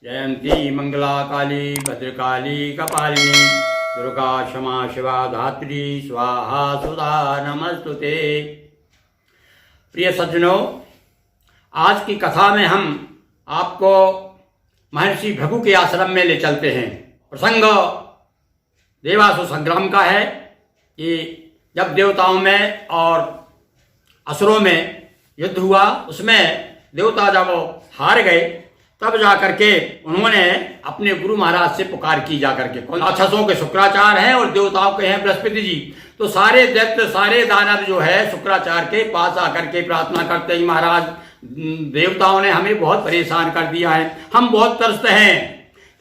जयंती मंगला काली भद्रकाली कपालिनी दुर्गा क्षमा शिवा धात्री स्वाहा सुधा नमस्तुते। प्रिय सज्जनों, आज की कथा में हम आपको महर्षि भृगु के आश्रम में ले चलते हैं। प्रसंग देवासुर संग्राम का है कि जब देवताओं में और असुरों में युद्ध हुआ, उसमें देवता जब हार गए तब जाकर के उन्होंने अपने गुरु महाराज से पुकार की जाकर के। राक्षसों के शुक्राचार्य हैं और देवताओं के हैं बृहस्पति जी। तो सारे दैत्य सारे दानव जो है शुक्राचार्य के पास आकर के प्रार्थना करते हैं, महाराज देवताओं ने हमें बहुत परेशान कर दिया है, हम बहुत त्रस्त हैं।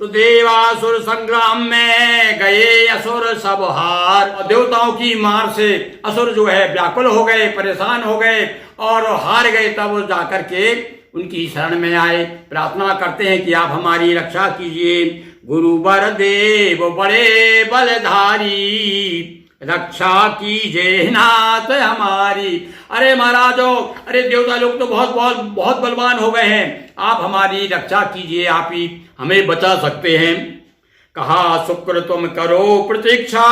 तो देवासुर संग्राम में गए असुर सब हार, और देवताओं की मार से असुर जो है व्याकुल हो गए, परेशान हो गए और हार गए। तब जाकर के उनकी शरण में आए, प्रार्थना करते हैं कि आप हमारी रक्षा कीजिए। गुरु वर देव बड़े बलधारी, रक्षा कीजिए नाथ हमारी। अरे महाराजो, अरे देवता लोग तो बहुत बलवान हो गए हैं, आप हमारी रक्षा कीजिए, आप ही हमें बचा सकते हैं। कहा शुक्र तुम करो प्रतीक्षा,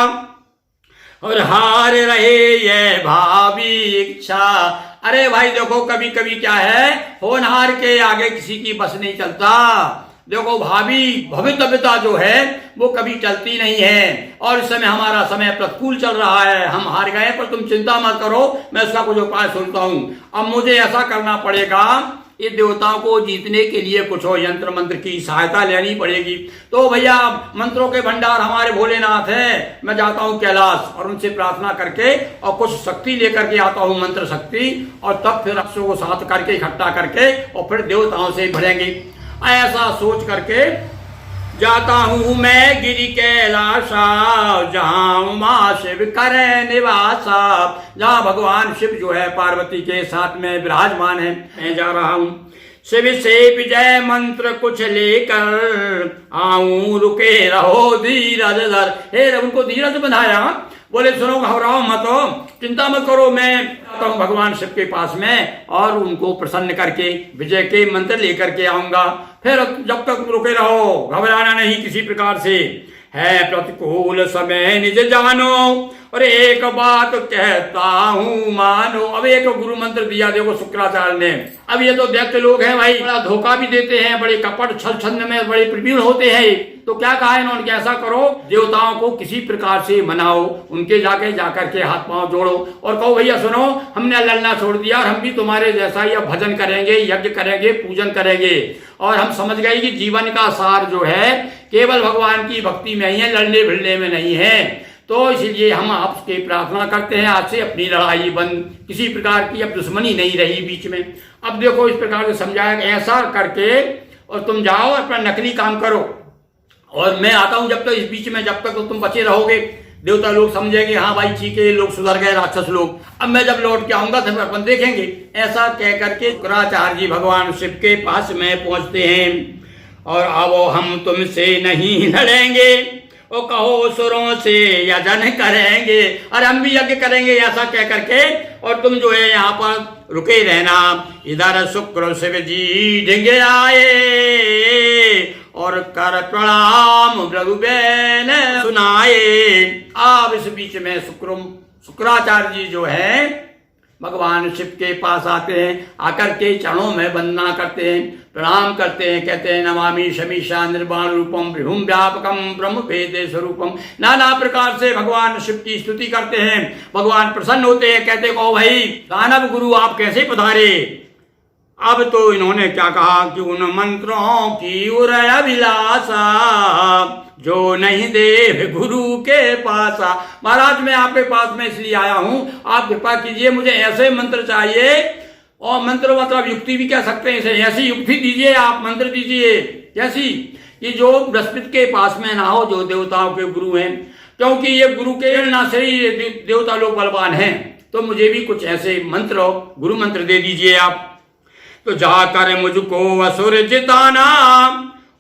और हार रहे ये भावी इच्छा। अरे भाई देखो, कभी कभी क्या है, होनहार के आगे किसी की बस नहीं चलता। देखो भावी भवितव्यता जो है वो कभी चलती नहीं है, और इस समय हमारा समय प्रतिकूल चल रहा है, हम हार गए, पर तुम चिंता मत करो, मैं इसका कुछ उपाय सुनता हूं। अब मुझे ऐसा करना पड़ेगा, ये देवताओं को जीतने के लिए कुछ हो यंत्र मंत्र की सहायता लेनी पड़ेगी। तो भैया मंत्रों के भंडार हमारे भोलेनाथ है, मैं जाता हूँ कैलाश और उनसे प्रार्थना करके और कुछ शक्ति लेकर के आता हूँ, मंत्र शक्ति, और तब फिर अक्षरों को साथ करके इकट्ठा करके और फिर देवताओं से भरेंगे। ऐसा सोच करके जाता हूँ मैं गिरि कैलाशा, जहाँ माँ शिव करे निवासा, जहाँ भगवान शिव जो है पार्वती के साथ में विराजमान है। मैं जा रहा हूँ शिव से विजय मंत्र कुछ लेकर आऊं, रुके रहो धीरज धर। हे उनको धीरज बनाया, बोले सुनो घबराओ मत, चिंता मत करो, मैं तो भगवान शिव के पास में और उनको प्रसन्न करके विजय के मंत्र लेकर के आऊंगा। फिर जब तक रुके रहो, घबराना नहीं किसी प्रकार से। है प्रतिकूल समय निज जानो, और एक बात कहता हूँ मानो। अब एक गुरु मंत्र दिया देखो शुक्राचार्य ने। अब ये तो दैत्य लोग हैं भाई, बड़ा धोखा भी देते हैं, बड़े कपट छल छंद में बड़े प्रवीण होते हैं। तो क्या कहा इन्होंने कि ऐसा करो, देवताओं को किसी प्रकार से मनाओ, उनके जाकर के हाथ पांव जोड़ो और कहो भैया सुनो, हमने लड़ना छोड़ दिया और हम भी तुम्हारे जैसा ही अब भजन करेंगे, यज्ञ करेंगे, पूजन करेंगे। और हम समझ गए कि जीवन का सार जो है केवल भगवान की भक्ति में ही है, लड़ने भिड़ने में नहीं है। तो इसलिए हम आपसे प्रार्थना करते हैं, आज से अपनी लड़ाई बंद, किसी प्रकार की अब दुश्मनी नहीं रही बीच में। अब देखो इस प्रकार से समझाया, ऐसा करके और तुम जाओ अपना नकली काम करो और मैं आता हूं। जब तक इस बीच में जब तक तो तुम बचे रहोगे, देवता लोग समझेंगे हाँ भाई ठीक है, लोग सुधर गए राक्षस लोग। अब मैं जब लौट के आऊंगा तो अपन देखेंगे। ऐसा कह करके शुक्राचार्य जी भगवान शिव के पास में पहुंचते हैं, और अब हम तुमसे नहीं लड़ेंगे, ओ कहो सुरों से यजन करेंगे, और हम भी यज्ञ करेंगे, ऐसा कह करके, और तुम जो है यहाँ पर रुके रहना। इधर शुक्र शिव जी ढिंगे आए, और कर प्रणाम रघुबेन सुनाए। अब इस बीच में शुक्राचार्य जी जो है भगवान शिव के पास आते हैं, आकर के चरणों में वंदना करते हैं, प्रणाम करते हैं, कहते हैं नमामि शमीशा निर्वाण रूपम विभुम व्यापकम ब्रह्म भेदे स्वरूपम। नाना प्रकार से भगवान शिव की स्तुति करते हैं। भगवान प्रसन्न होते हैं, कहते कहो भाई दानव गुरु आप कैसे पधारे। अब तो इन्होंने क्या कहा कि उन मंत्रों की उर अभिलाषा, जो नहीं दे गुरु के पासा। महाराज मैं आपके पास में इसलिए आया हूं, आप कृपा कीजिए, मुझे ऐसे मंत्र चाहिए, और मंत्र मतलब युक्ति भी कह सकते हैं, ऐसी युक्ति दीजिए, आप मंत्र दीजिए ऐसी कि जो बृहस्पति के पास में ना हो, जो देवताओं के गुरु हैं, क्योंकि ये गुरु के ना से ही देवता लोग बलवान हैं। तो मुझे भी कुछ ऐसे मंत्र गुरु मंत्र दे दीजिए आप। तो जाकर मुझको असुर जिताना,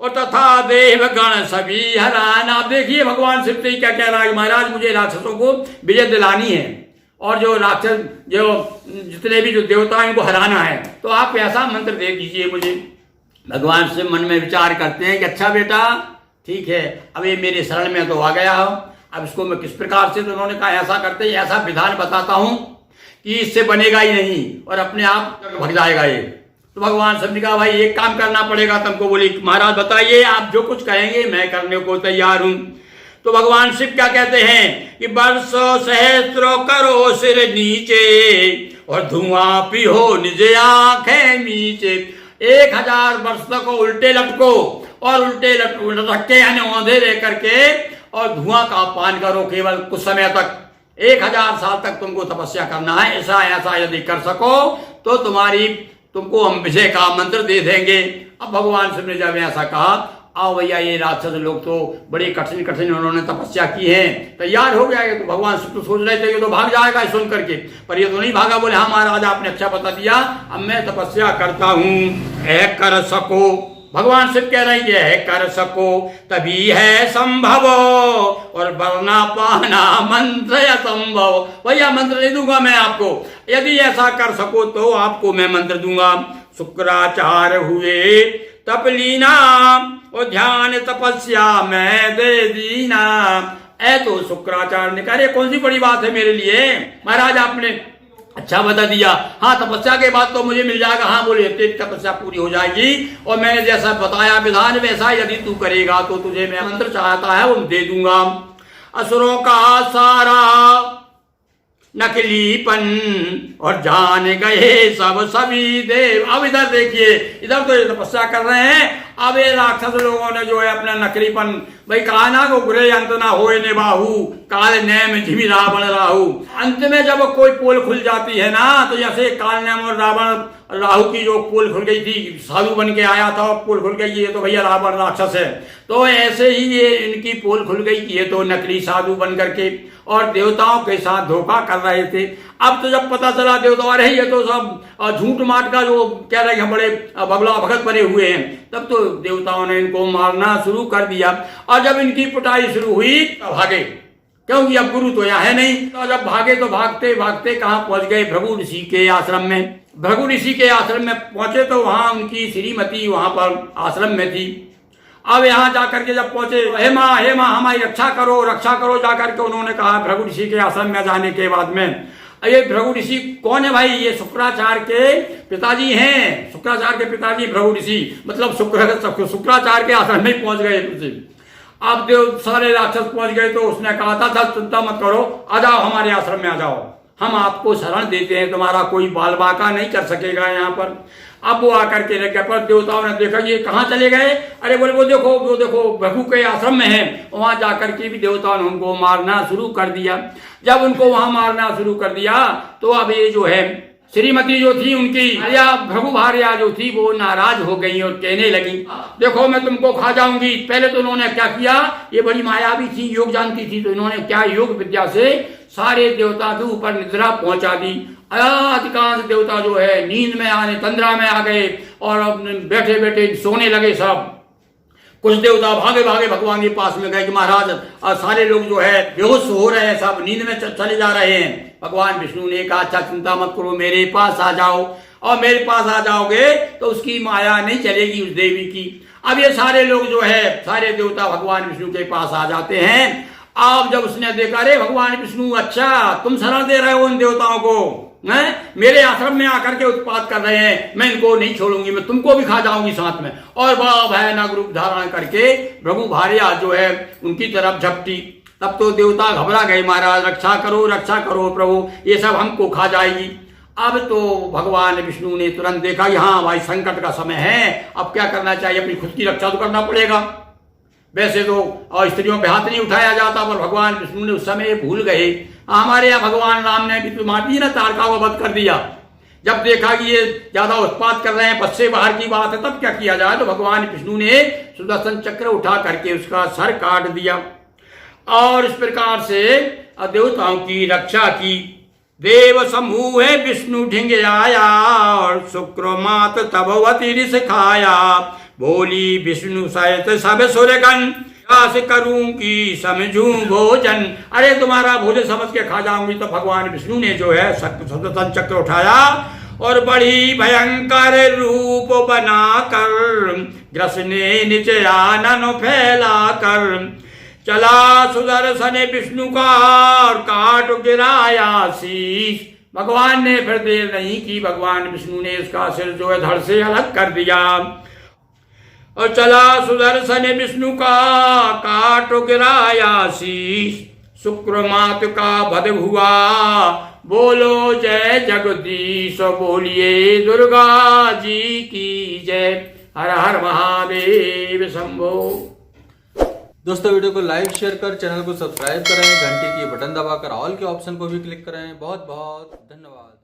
और तथा देव गण सभी हराना। देखिए भगवान शिव से क्या कह रहा है, महाराज मुझे राक्षसों को विजय दिलानी है, और जो राक्षस जो जितने भी जो देवता हैं उनको हराना है, तो आप ऐसा मंत्र दे दीजिए मुझे। भगवान से मन में विचार करते हैं कि अच्छा बेटा ठीक है, अब ये मेरे शरण में तो आ गया हो, अब इसको मैं किस प्रकार से, तो उन्होंने कहा ऐसा करते हैं, ऐसा विधान बताता हूं कि इससे बनेगा ही नहीं और अपने आप भग जाएगा ये। तो भगवान सब ने कहा भाई एक काम करना पड़ेगा तुमको। बोली महाराज बताइए, आप जो कुछ कहेंगे मैं करने को तैयार हूं। तो भगवान शिव क्या कहते हैं कि वर्षों सहस्त्रों करो सिर नीचे और धुआं पिहो निज आंखें नीचे। 1000 वर्ष तक उल्टे लटको और उल्टे लटक के यानी औंधे रह करके और धुआं का पान करो केवल कुछ समय तक। 1000 साल तक तुमको तपस्या करना है। ऐसा यदि कर सको तो तुमको हम विजय का मंत्र दे देंगे। अब भगवान शिव ने जब ऐसा कहा, आओ भैया ये राक्षस लोग तो बड़े कठिन उन्होंने तपस्या की है, तैयार हो गया। तो भगवान शिव तो सोच रहे थे कि तो भाग जाएगा सुन करके, पर ये तो नहीं भागा। बोले हाँ महाराज आपने अच्छा बता दिया, अब मैं तपस्या करता हूँ। है कर सको, भगवान शिव कह रहे हैं है कर सको तभी है संभव और वरना पाना मंत्र असंभव। भैया मंत्र नहीं दूंगा मैं आपको, यदि ऐसा कर सको तो आपको मैं मंत्र दूंगा। शुक्राचार्य हुए तपलीना और ध्यान तपस्या मैं दे दीना। तो शुक्राचार्य ने कहा कौन सी बड़ी बात है मेरे लिए, महाराज आपने अच्छा बता दिया। हाँ तपस्या के बाद तो मुझे मिल जाएगा। हाँ बोले तेरी तपस्या पूरी हो जाएगी और मैंने जैसा बताया विधान वैसा यदि तू करेगा तो तुझे मैं मंत्र चाहता है वो दे दूंगा। असुरों का सारा नकलीपन और जान गए सभी देव। अब इधर देखिए, इधर तो ये तपस्या कर रहे हैं, अब ये राक्षस लोगों ने जो है अपना नकलीपन भाई कहा ना को गुरे अंत ना होए ने बाहू काल नैम झिमी रावण राहु। अंत में जब कोई पोल खुल जाती है ना, तो जैसे काल नैम और रावण राहु की जो पोल खुल गई थी, साधु बन के आया था और पोल खुल गई, ये तो भैया रावण राक्षस है। तो ऐसे ही ये इनकी पोल खुल गई, ये तो नकली साधु बन करके और देवताओं के साथ धोखा कर रहे थे। अब तो जब पता चला देवता रहे ये तो सब झूठ माट का जो कह रहे हैं बड़े बगला भगत बने हुए हैं, तब तो देवताओं ने इनको मारना शुरू कर दिया। और जब इनकी पिटाई शुरू हुई तब भागे, क्योंकि अब गुरु तो यहाँ है नहीं। तो जब भागे तो भागते भागते कहाँ पहुंच गए, भृगु ऋषि के आश्रम में। भृगु ऋषि के आश्रम में पहुंचे तो वहां उनकी श्रीमती वहां पर आश्रम में थी। अब यहाँ जाकर के जब पहुंचे, हे माँ हमारी रक्षा करो जाकर के उन्होंने कहा भृगु ऋषि के आश्रम में जाने के बाद में। ये भृगु ऋषि कौन है भाई, ये शुक्राचार्य के पिताजी हैं। शुक्राचार्य के पिताजी भृगु ऋषि, मतलब शुक्राचार्य के आश्रम में पहुंच गए ऋषि। अब देव सारे राक्षस पहुंच गए तो उसने कहा था चिंता मत करो, आ जाओ हमारे आश्रम में आ जाओ, हम आपको शरण देते हैं, तुम्हारा कोई बाल बाका नहीं कर सकेगा यहाँ पर। अब वो आकर के रह गया, पर देवताओं ने देखा ये कहाँ चले गए। अरे बोले वो देखो भृगु के आश्रम में है। वहां जाकर के भी देवताओं ने उनको मारना शुरू कर दिया। जब उनको वहां मारना शुरू कर दिया तो अब ये जो है श्रीमती जो थी उनकी भृगु भार्या जो थी वो नाराज हो गई और कहने लगी देखो मैं तुमको खा जाऊंगी। पहले तो उन्होंने क्या किया, ये बड़ी मायावी थी, योग जानती थी, तो इन्होंने क्या योग विद्या से सारे देवता के ऊपर निद्रा पहुंचा दी। अधिकांश देवता जो है नींद में आने तंद्रा में आ गए और बैठे बैठे सोने लगे सब। कुछ देवता भागे भागे भगवान के पास में गए कि महाराज सारे लोग जो है बेहोश हो रहे हैं, सब नींद में चले जा रहे हैं। भगवान विष्णु ने कहा अच्छा चिंता मत करो, मेरे पास आ जाओ, और मेरे पास आ जाओगे तो उसकी माया नहीं चलेगी उस देवी की। अब ये सारे लोग जो है सारे देवता भगवान विष्णु के पास आ जाते हैं। अब जब उसने देखा अरे भगवान विष्णु अच्छा तुम शरण दे रहे हो उन देवताओं को, मेरे आश्रम में आकर के उत्पात कर रहे हैं, मैं इनको नहीं छोड़ूंगी, मैं तुमको भी खा जाऊंगी साथ में। और बड़ा भयानक रूप धारण करके भृगु भार्या जो है उनकी तरफ झपटी। तब तो देवता घबरा गए, महाराज रक्षा करो प्रभु, ये सब हमको खा जाएगी। अब तो भगवान विष्णु ने तुरंत देखा कि हाँ भाई संकट का समय है, अब क्या करना चाहिए, अपनी खुद की रक्षा तो करना पड़ेगा। वैसे तो और स्त्रियों पे हाथ नहीं उठाया जाता, पर भगवान विष्णु ने उस समय भूल गए। हमारे यहाँ भगवान राम ने भी तो मार दी ना, तारका को वध कर दिया। जब देखा कि ये ज्यादा उत्पात कर रहे हैं, बस से बाहर की बात है, तब क्या किया जाए, तो भगवान विष्णु ने सुदर्शन चक्र उठा करके उसका सर काट दिया और इस प्रकार से देवताओं की रक्षा की। देव समूह विष्णु ढिंग आया और शुक्र मात तबवती ऋष खाया। बोली विष्णु सहित सब सुरगण करूं की समझूं भोजन। अरे तुम्हारा भोजन समझ के खा जाऊंगी। तो भगवान विष्णु ने जो है सुदर्शन चक्र उठाया और बड़ी भयंकर रूप बनाकर ग्रसने नीचे आनन फैला कर चला सुदर्शन विष्णु का और काट गिराया शीश। भगवान ने फिर देर नहीं की, भगवान विष्णु ने इसका सिर जो है धड़ से अलग कर दिया और चला सुदर्शन विष्णु का काट गिराया शीश। शुक्र मात का वध हुआ, बोलो जय जगदीश, बोलिए दुर्गा जी की जय। हर हर महादेव शंभो। दोस्तों वीडियो को लाइक शेयर कर चैनल को सब्सक्राइब करें, घंटी की बटन दबाकर ऑल के ऑप्शन को भी क्लिक करें। बहुत बहुत धन्यवाद।